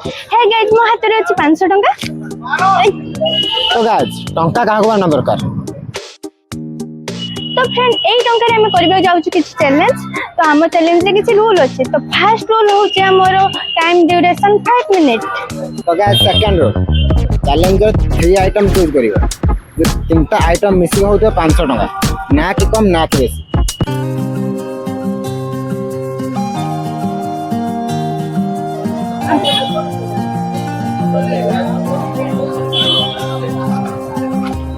Hey guys मो हाथ रे अछि 500 टंका। तो गाइस टंका काहा को ना दरकार। तो फ्रेंड एई टंका रे हम करबे जाउछु किछ चैलेंज। तो हम चैलेंज रे किछ रूल अछि। तो फर्स्ट रूल होचे हमर टाइम ड्यूरेशन 5 मिनट। तो guys second rule challenge 3 item choose करियो। जो तीनटा आइटम मिसिंग हो तो 500 टंका ना कि कम ना कि बेसी।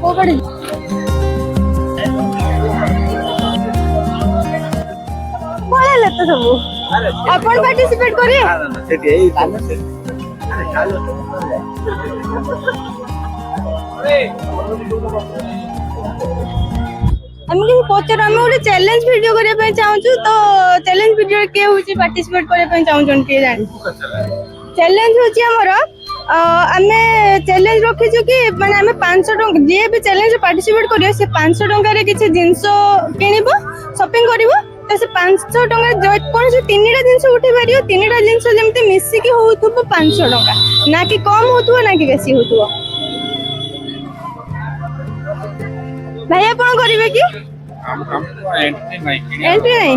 कोबड़ी बोले ले तो सब अपन पार्टिसिपेट करिए हम किसी पचर हम गोटे चैलेंज वीडियो करने पे चाहूँ तो चैलेंज वीडियो के होची पार्टिसिपेट करने पे चाहूँ जन के जान चैलेंज होची हमर आमे चैलेंज रखिछु कि माने आमे 500 टंका जे भी चैलेंज पार्टिसिपेट करियो से 500 टंका रे किछि जिंसो किनिबो शॉपिंग करिवो तो से 500 टंका जो कोन से तीनटा जिंस उठे पारियो तीनटा जिंस जेमते मिसी के होथुबो 500 टंका ना कि कम होथुबो ना कि बेसी होथुबो भाई आपण करिवे कि एंट्री नहीं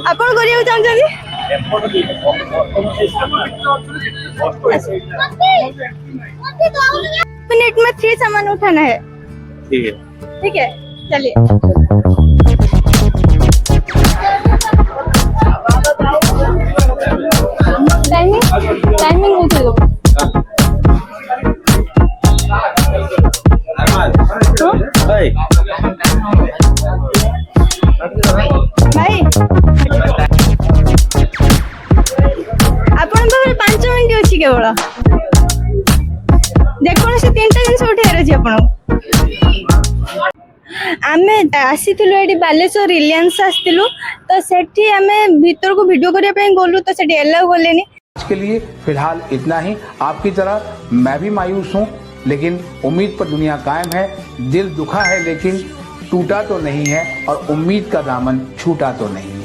आपण करियो चाहछथि मिनट में 3 सामान उठाना है। ठीक है चलिए। टाइमिंग उठे दो भाई आपण 5 मिनिट अछि केवल जेकोसी 3टा जिंस उठेर अछि आपण आमे आसीथिलु एडी बालेश्वर रिलायंस आस्तिलु तो सेठी आमे भीतर को वीडियो करिया पे गोलु तो सेठी अलाउ गलेनी। आज के लिए फिलहाल इतना ही। आपकी तरह मैं भी मायूस हूँ लेकिन उम्मीद पर दुनिया कायम है। दिल दुखा है लेकिन टूटा तो नहीं है और उम्मीद का दामन छूटा तो नहीं है।